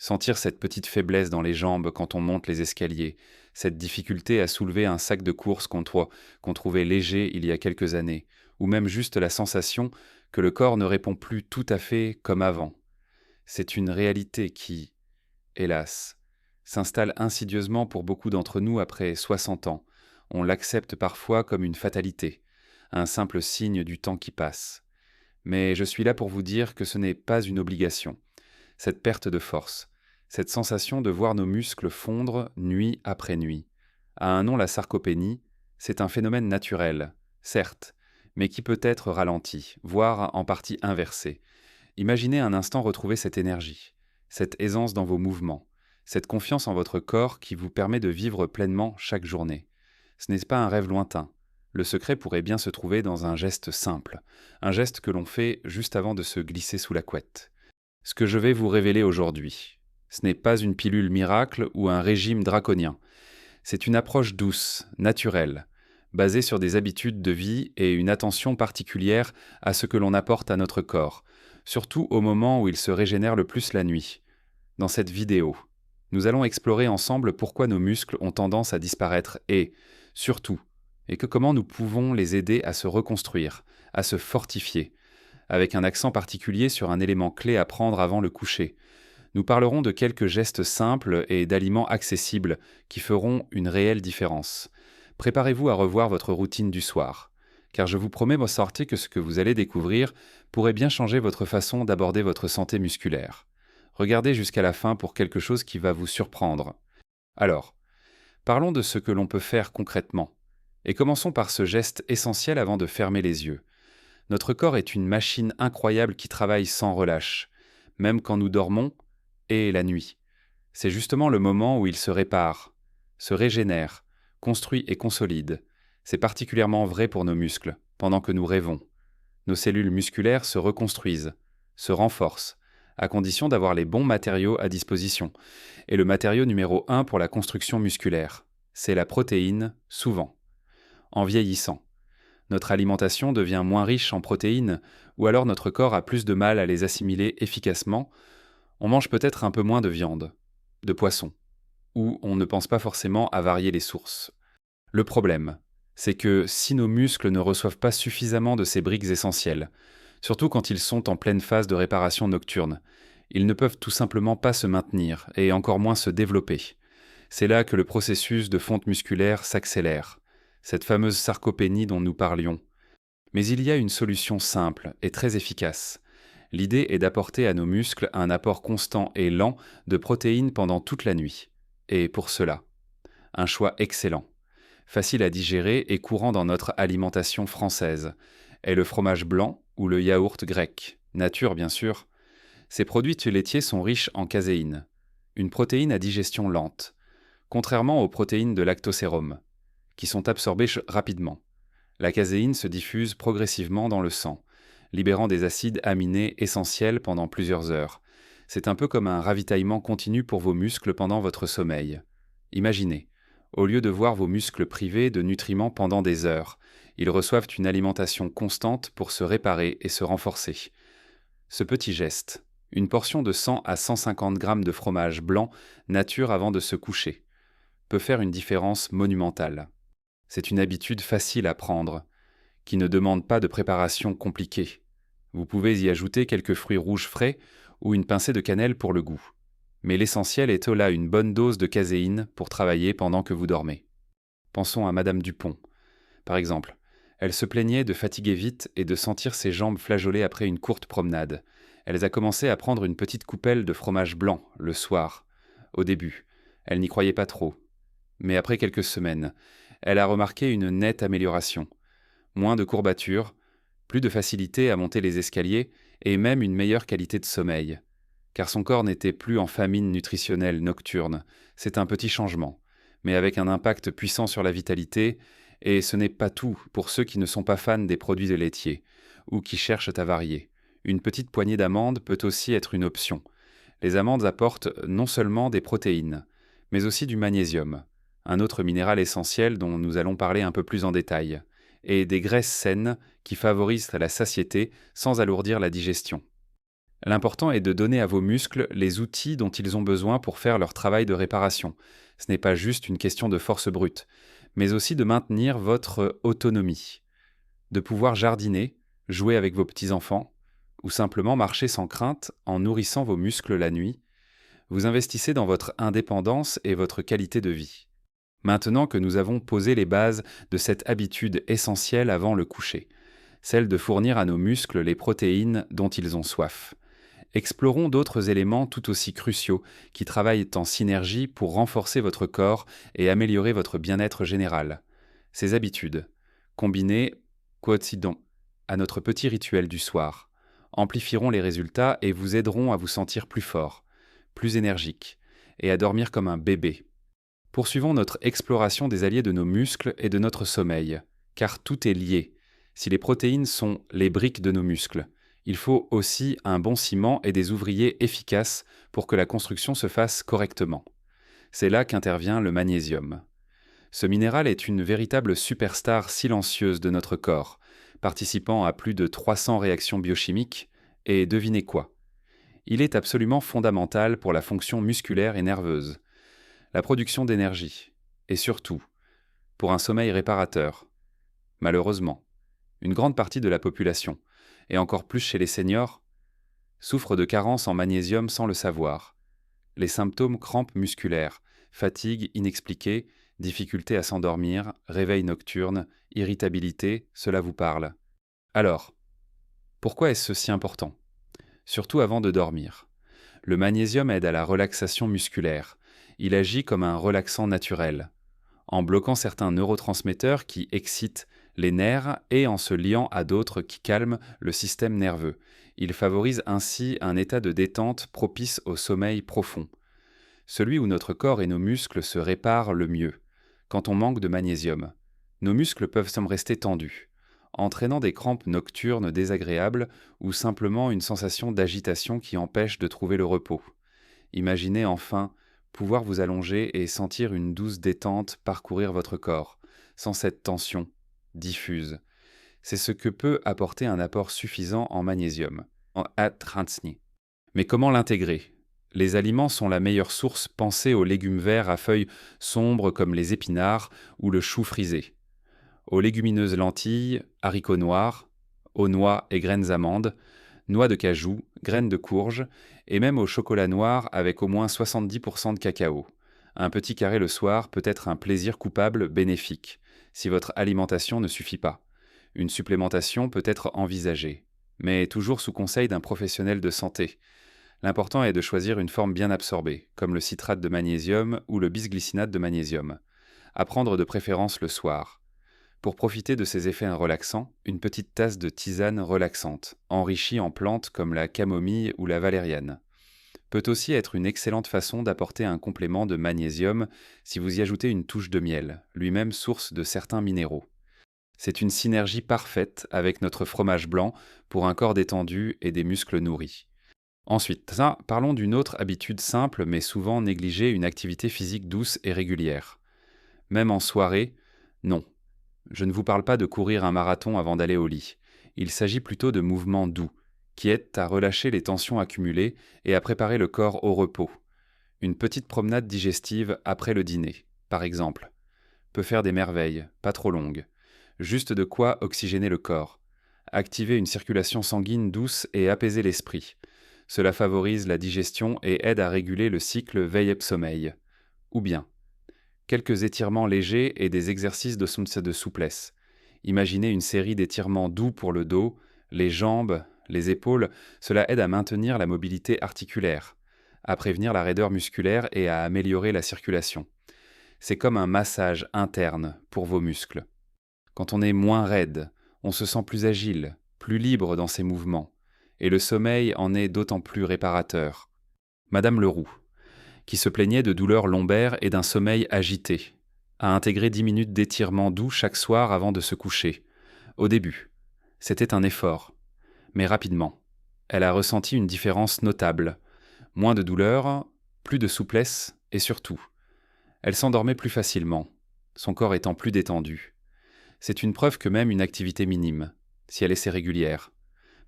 Sentir cette petite faiblesse dans les jambes quand on monte les escaliers, cette difficulté à soulever un sac de course qu'on trouvait léger il y a quelques années, ou même juste la sensation que le corps ne répond plus tout à fait comme avant. C'est une réalité qui, hélas, s'installe insidieusement pour beaucoup d'entre nous après 60 ans. On l'accepte parfois comme une fatalité, un simple signe du temps qui passe. Mais je suis là pour vous dire que ce n'est pas une obligation. Cette perte de force, cette sensation de voir nos muscles fondre nuit après nuit, a un nom, la sarcopénie. C'est un phénomène naturel, certes, mais qui peut être ralenti, voire en partie inversé. Imaginez un instant retrouver cette énergie, cette aisance dans vos mouvements, cette confiance en votre corps qui vous permet de vivre pleinement chaque journée. Ce n'est pas un rêve lointain. Le secret pourrait bien se trouver dans un geste simple, un geste que l'on fait juste avant de se glisser sous la couette. Ce que je vais vous révéler aujourd'hui, ce n'est pas une pilule miracle ou un régime draconien. C'est une approche douce, naturelle, basée sur des habitudes de vie et une attention particulière à ce que l'on apporte à notre corps, surtout au moment où il se régénère le plus la nuit. Dans cette vidéo, nous allons explorer ensemble pourquoi nos muscles ont tendance à disparaître surtout, et comment nous pouvons les aider à se reconstruire, à se fortifier, avec un accent particulier sur un élément clé à prendre avant le coucher. Nous parlerons de quelques gestes simples et d'aliments accessibles qui feront une réelle différence. Préparez-vous à revoir votre routine du soir, car je vous promets, moi, sortie, que ce que vous allez découvrir pourrait bien changer votre façon d'aborder votre santé musculaire. Regardez jusqu'à la fin pour quelque chose qui va vous surprendre. Alors, parlons de ce que l'on peut faire concrètement. Et commençons par ce geste essentiel avant de fermer les yeux. Notre corps est une machine incroyable qui travaille sans relâche, même quand nous dormons et la nuit. C'est justement le moment où il se répare, se régénère, construit et consolide. C'est particulièrement vrai pour nos muscles, pendant que nous rêvons. Nos cellules musculaires se reconstruisent, se renforcent, à condition d'avoir les bons matériaux à disposition. Et le matériau numéro 1 pour la construction musculaire, c'est la protéine, souvent. En vieillissant, notre alimentation devient moins riche en protéines, ou alors notre corps a plus de mal à les assimiler efficacement. On mange peut-être un peu moins de viande, de poisson, ou on ne pense pas forcément à varier les sources. Le problème, c'est que si nos muscles ne reçoivent pas suffisamment de ces briques essentielles, surtout quand ils sont en pleine phase de réparation nocturne, ils ne peuvent tout simplement pas se maintenir et encore moins se développer. C'est là que le processus de fonte musculaire s'accélère, cette fameuse sarcopénie dont nous parlions. Mais il y a une solution simple et très efficace. L'idée est d'apporter à nos muscles un apport constant et lent de protéines pendant toute la nuit. Et pour cela, un choix excellent, facile à digérer et courant dans notre alimentation française, est le fromage blanc ou le yaourt grec, nature bien sûr. Ces produits laitiers sont riches en caséine, une protéine à digestion lente, contrairement aux protéines de lactosérum, qui sont absorbées rapidement. La caséine se diffuse progressivement dans le sang, libérant des acides aminés essentiels pendant plusieurs heures. C'est un peu comme un ravitaillement continu pour vos muscles pendant votre sommeil. Imaginez, au lieu de voir vos muscles privés de nutriments pendant des heures, ils reçoivent une alimentation constante pour se réparer et se renforcer. Ce petit geste, une portion de 100 à 150 grammes de fromage blanc nature avant de se coucher, peut faire une différence monumentale. C'est une habitude facile à prendre, qui ne demande pas de préparation compliquée. Vous pouvez y ajouter quelques fruits rouges frais ou une pincée de cannelle pour le goût. Mais l'essentiel est là une bonne dose de caséine pour travailler pendant que vous dormez. Pensons à Madame Dupont. Par exemple, elle se plaignait de fatiguer vite et de sentir ses jambes flageoler après une courte promenade. Elle a commencé à prendre une petite coupelle de fromage blanc le soir. Au début, elle n'y croyait pas trop. Mais après quelques semaines, elle a remarqué une nette amélioration. Moins de courbatures, plus de facilité à monter les escaliers et même une meilleure qualité de sommeil. Car son corps n'était plus en famine nutritionnelle nocturne. C'est un petit changement, mais avec un impact puissant sur la vitalité, et ce n'est pas tout pour ceux qui ne sont pas fans des produits laitiers, ou qui cherchent à varier. Une petite poignée d'amandes peut aussi être une option. Les amandes apportent non seulement des protéines, mais aussi du magnésium, un autre minéral essentiel dont nous allons parler un peu plus en détail, et des graisses saines qui favorisent la satiété sans alourdir la digestion. L'important est de donner à vos muscles les outils dont ils ont besoin pour faire leur travail de réparation. Ce n'est pas juste une question de force brute, mais aussi de maintenir votre autonomie, de pouvoir jardiner, jouer avec vos petits-enfants, ou simplement marcher sans crainte en nourrissant vos muscles la nuit. Vous investissez dans votre indépendance et votre qualité de vie. Maintenant que nous avons posé les bases de cette habitude essentielle avant le coucher, celle de fournir à nos muscles les protéines dont ils ont soif. Explorons d'autres éléments tout aussi cruciaux qui travaillent en synergie pour renforcer votre corps et améliorer votre bien-être général. Ces habitudes, combinées quotidien à notre petit rituel du soir, amplifieront les résultats et vous aideront à vous sentir plus fort, plus énergique et à dormir comme un bébé. Poursuivons notre exploration des alliés de nos muscles et de notre sommeil, car tout est lié. Si les protéines sont les briques de nos muscles, il faut aussi un bon ciment et des ouvriers efficaces pour que la construction se fasse correctement. C'est là qu'intervient le magnésium. Ce minéral est une véritable superstar silencieuse de notre corps, participant à plus de 300 réactions biochimiques, et devinez quoi? Il est absolument fondamental pour la fonction musculaire et nerveuse, la production d'énergie, et surtout, pour un sommeil réparateur. Malheureusement, une grande partie de la population, et encore plus chez les seniors, souffre de carences en magnésium sans le savoir. Les symptômes crampes musculaires, fatigue inexpliquée, difficulté à s'endormir, réveil nocturne, irritabilité, cela vous parle. Alors, pourquoi est-ce si important? Surtout avant de dormir. Le magnésium aide à la relaxation musculaire. Il agit comme un relaxant naturel, en bloquant certains neurotransmetteurs qui excitent les nerfs et en se liant à d'autres qui calment le système nerveux. Il favorise ainsi un état de détente propice au sommeil profond, celui où notre corps et nos muscles se réparent le mieux. Quand on manque de magnésium, nos muscles peuvent rester tendus, entraînant des crampes nocturnes désagréables ou simplement une sensation d'agitation qui empêche de trouver le repos. Imaginez enfin pouvoir vous allonger et sentir une douce détente parcourir votre corps, sans cette tension diffuse. C'est ce que peut apporter un apport suffisant en magnésium, en atransni. Mais comment l'intégrer? Les aliments sont la meilleure source. Pensez aux légumes verts à feuilles sombres comme les épinards ou le chou frisé, aux légumineuses lentilles, haricots noirs, aux noix et graines amandes, noix de cajou, graines de courge, et même au chocolat noir avec au moins 70% de cacao. Un petit carré le soir peut être un plaisir coupable bénéfique, si votre alimentation ne suffit pas. Une supplémentation peut être envisagée, mais toujours sous conseil d'un professionnel de santé. L'important est de choisir une forme bien absorbée, comme le citrate de magnésium ou le bisglycinate de magnésium. À prendre de préférence le soir. Pour profiter de ces effets relaxants, une petite tasse de tisane relaxante, enrichie en plantes comme la camomille ou la valériane, peut aussi être une excellente façon d'apporter un complément de magnésium si vous y ajoutez une touche de miel, lui-même source de certains minéraux. C'est une synergie parfaite avec notre fromage blanc pour un corps détendu et des muscles nourris. Ensuite, parlons d'une autre habitude simple mais souvent négligée, une activité physique douce et régulière. Même en soirée, non. Je ne vous parle pas de courir un marathon avant d'aller au lit. Il s'agit plutôt de mouvements doux, qui aident à relâcher les tensions accumulées et à préparer le corps au repos. Une petite promenade digestive après le dîner, par exemple, peut faire des merveilles, pas trop longues. Juste de quoi oxygéner le corps, activer une circulation sanguine douce et apaiser l'esprit. Cela favorise la digestion et aide à réguler le cycle veille-sommeil. Ou bien, quelques étirements légers et des exercices de souplesse. Imaginez une série d'étirements doux pour le dos, les jambes, les épaules. Cela aide à maintenir la mobilité articulaire, à prévenir la raideur musculaire et à améliorer la circulation. C'est comme un massage interne pour vos muscles. Quand on est moins raide, on se sent plus agile, plus libre dans ses mouvements, et le sommeil en est d'autant plus réparateur. Madame Leroux, qui se plaignait de douleurs lombaires et d'un sommeil agité, a intégré 10 minutes d'étirement doux chaque soir avant de se coucher. Au début, c'était un effort, mais rapidement, elle a ressenti une différence notable. Moins de douleur, plus de souplesse et surtout, elle s'endormait plus facilement, son corps étant plus détendu. C'est une preuve que même une activité minime, si elle est régulière,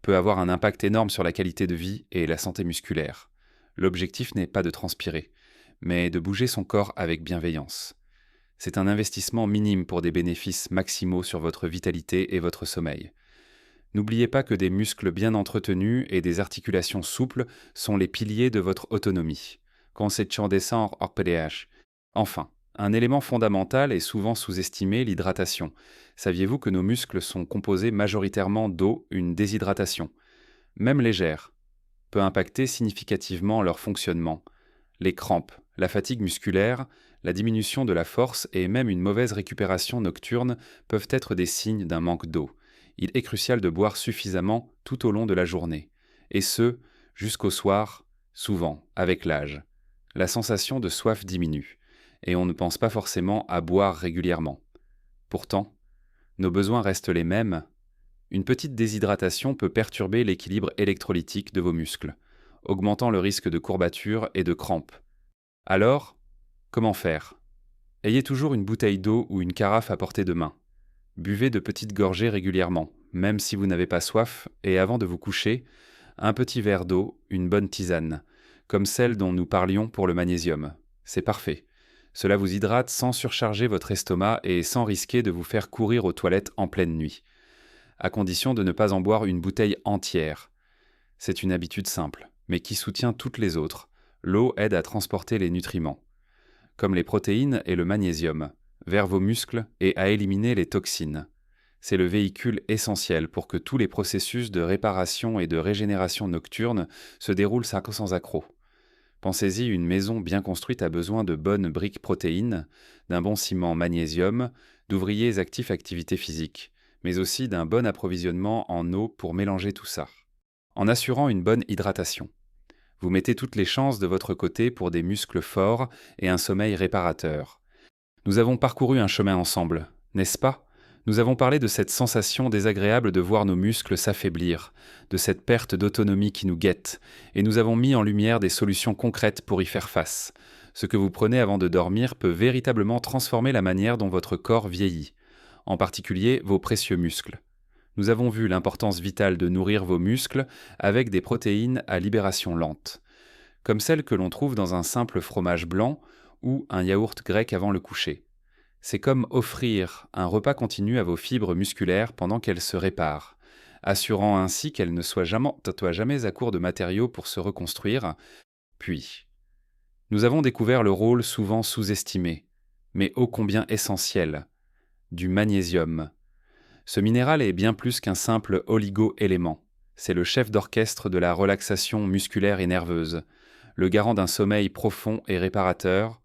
peut avoir un impact énorme sur la qualité de vie et la santé musculaire. L'objectif n'est pas de transpirer, mais de bouger son corps avec bienveillance. C'est un investissement minime pour des bénéfices maximaux sur votre vitalité et votre sommeil. N'oubliez pas que des muscles bien entretenus et des articulations souples sont les piliers de votre autonomie. Conceição orpedeas. Enfin, un élément fondamental et souvent sous-estimé, l'hydratation. Saviez-vous que nos muscles sont composés majoritairement d'eau, une déshydratation, même légère, peut impacter significativement leur fonctionnement. Les crampes, la fatigue musculaire, la diminution de la force et même une mauvaise récupération nocturne peuvent être des signes d'un manque d'eau. Il est crucial de boire suffisamment tout au long de la journée, et ce, jusqu'au soir, souvent, avec l'âge. La sensation de soif diminue, et on ne pense pas forcément à boire régulièrement. Pourtant, nos besoins restent les mêmes. Une petite déshydratation peut perturber l'équilibre électrolytique de vos muscles, augmentant le risque de courbatures et de crampes. Alors, comment faire? Ayez toujours une bouteille d'eau ou une carafe à portée de main. Buvez de petites gorgées régulièrement, même si vous n'avez pas soif, et avant de vous coucher, un petit verre d'eau, une bonne tisane, comme celle dont nous parlions pour le magnésium. C'est parfait. Cela vous hydrate sans surcharger votre estomac et sans risquer de vous faire courir aux toilettes en pleine nuit, à condition de ne pas en boire une bouteille entière. C'est une habitude simple, mais qui soutient toutes les autres. L'eau aide à transporter les nutriments, comme les protéines et le magnésium, vers vos muscles et à éliminer les toxines. C'est le véhicule essentiel pour que tous les processus de réparation et de régénération nocturne se déroulent sans accroc. Pensez-y, une maison bien construite a besoin de bonnes briques protéines, d'un bon ciment magnésium, d'ouvriers actifs activité physique, mais aussi d'un bon approvisionnement en eau pour mélanger tout ça. En assurant une bonne hydratation, vous mettez toutes les chances de votre côté pour des muscles forts et un sommeil réparateur. Nous avons parcouru un chemin ensemble, n'est-ce pas? Nous avons parlé de cette sensation désagréable de voir nos muscles s'affaiblir, de cette perte d'autonomie qui nous guette, et nous avons mis en lumière des solutions concrètes pour y faire face. Ce que vous prenez avant de dormir peut véritablement transformer la manière dont votre corps vieillit, en particulier vos précieux muscles. Nous avons vu l'importance vitale de nourrir vos muscles avec des protéines à libération lente, comme celles que l'on trouve dans un simple fromage blanc ou un yaourt grec avant le coucher. C'est comme offrir un repas continu à vos fibres musculaires pendant qu'elles se réparent, assurant ainsi qu'elles ne soient jamais à court de matériaux pour se reconstruire. Puis, nous avons découvert le rôle souvent sous-estimé, mais ô combien essentiel, du magnésium. Ce minéral est bien plus qu'un simple oligo-élément. C'est le chef d'orchestre de la relaxation musculaire et nerveuse, le garant d'un sommeil profond et réparateur,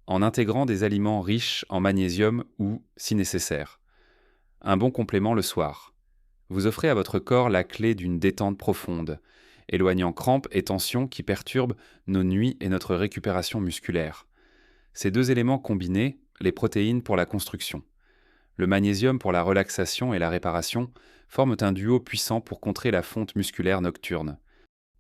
en intégrant des aliments riches en magnésium ou, si nécessaire, un bon complément le soir. Vous offrez à votre corps la clé d'une détente profonde, éloignant crampes et tensions qui perturbent nos nuits et notre récupération musculaire. Ces deux éléments combinés, les protéines pour la construction, le magnésium pour la relaxation et la réparation, forment un duo puissant pour contrer la fonte musculaire nocturne.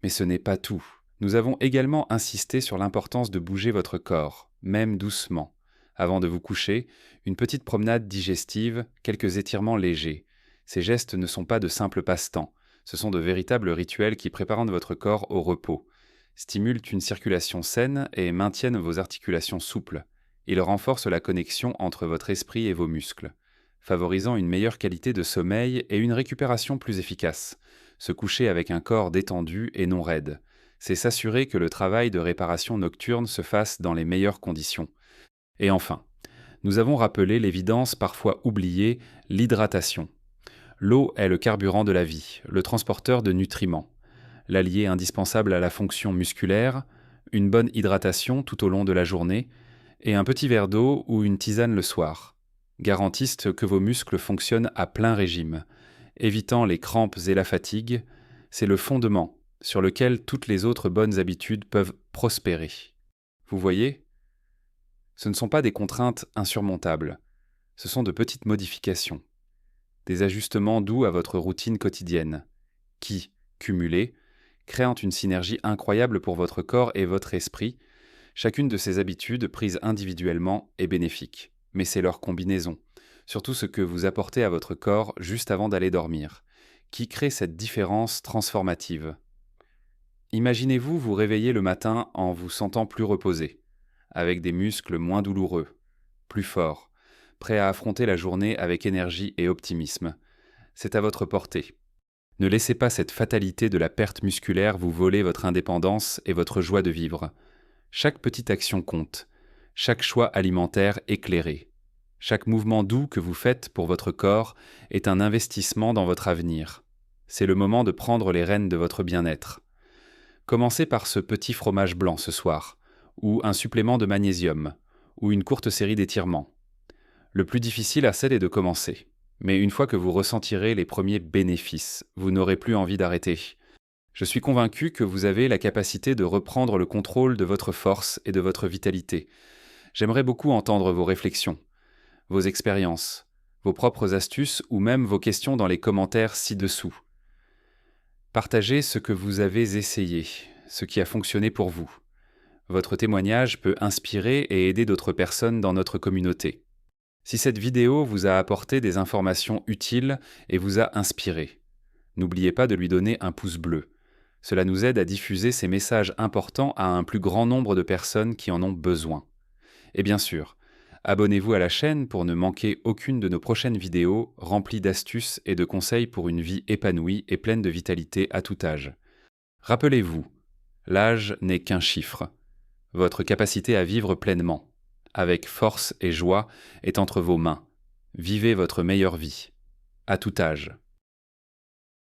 Mais ce n'est pas tout. Nous avons également insisté sur l'importance de bouger votre corps, même doucement. Avant de vous coucher, une petite promenade digestive, quelques étirements légers. Ces gestes ne sont pas de simples passe-temps, ce sont de véritables rituels qui préparent votre corps au repos, stimulent une circulation saine et maintiennent vos articulations souples. Ils renforcent la connexion entre votre esprit et vos muscles, favorisant une meilleure qualité de sommeil et une récupération plus efficace. Se coucher avec un corps détendu et non raide, c'est s'assurer que le travail de réparation nocturne se fasse dans les meilleures conditions. Et enfin, nous avons rappelé l'évidence parfois oubliée, l'hydratation. L'eau est le carburant de la vie, le transporteur de nutriments, l'allié indispensable à la fonction musculaire, une bonne hydratation tout au long de la journée, et un petit verre d'eau ou une tisane le soir garantissent que vos muscles fonctionnent à plein régime, évitant les crampes et la fatigue. C'est le fondement sur lequel toutes les autres bonnes habitudes peuvent prospérer. Vous voyez ? Ce ne sont pas des contraintes insurmontables, ce sont de petites modifications, des ajustements doux à votre routine quotidienne, qui, cumulés, créent une synergie incroyable pour votre corps et votre esprit. Chacune de ces habitudes, prises individuellement, est bénéfique, mais c'est leur combinaison, surtout ce que vous apportez à votre corps juste avant d'aller dormir, qui crée cette différence transformative. Imaginez-vous vous réveiller le matin en vous sentant plus reposé, avec des muscles moins douloureux, plus forts, prêts à affronter la journée avec énergie et optimisme. C'est à votre portée. Ne laissez pas cette fatalité de la perte musculaire vous voler votre indépendance et votre joie de vivre. Chaque petite action compte, chaque choix alimentaire éclairé. Chaque mouvement doux que vous faites pour votre corps est un investissement dans votre avenir. C'est le moment de prendre les rênes de votre bien-être. Commencez par ce petit fromage blanc ce soir, ou un supplément de magnésium, ou une courte série d'étirements. Le plus difficile à celle est de commencer. Mais une fois que vous ressentirez les premiers bénéfices, vous n'aurez plus envie d'arrêter. Je suis convaincu que vous avez la capacité de reprendre le contrôle de votre force et de votre vitalité. J'aimerais beaucoup entendre vos réflexions, vos expériences, vos propres astuces ou même vos questions dans les commentaires ci-dessous. Partagez ce que vous avez essayé, ce qui a fonctionné pour vous. Votre témoignage peut inspirer et aider d'autres personnes dans notre communauté. Si cette vidéo vous a apporté des informations utiles et vous a inspiré, n'oubliez pas de lui donner un pouce bleu. Cela nous aide à diffuser ces messages importants à un plus grand nombre de personnes qui en ont besoin. Et bien sûr, abonnez-vous à la chaîne pour ne manquer aucune de nos prochaines vidéos remplies d'astuces et de conseils pour une vie épanouie et pleine de vitalité à tout âge. Rappelez-vous, l'âge n'est qu'un chiffre. Votre capacité à vivre pleinement, avec force et joie, est entre vos mains. Vivez votre meilleure vie, à tout âge.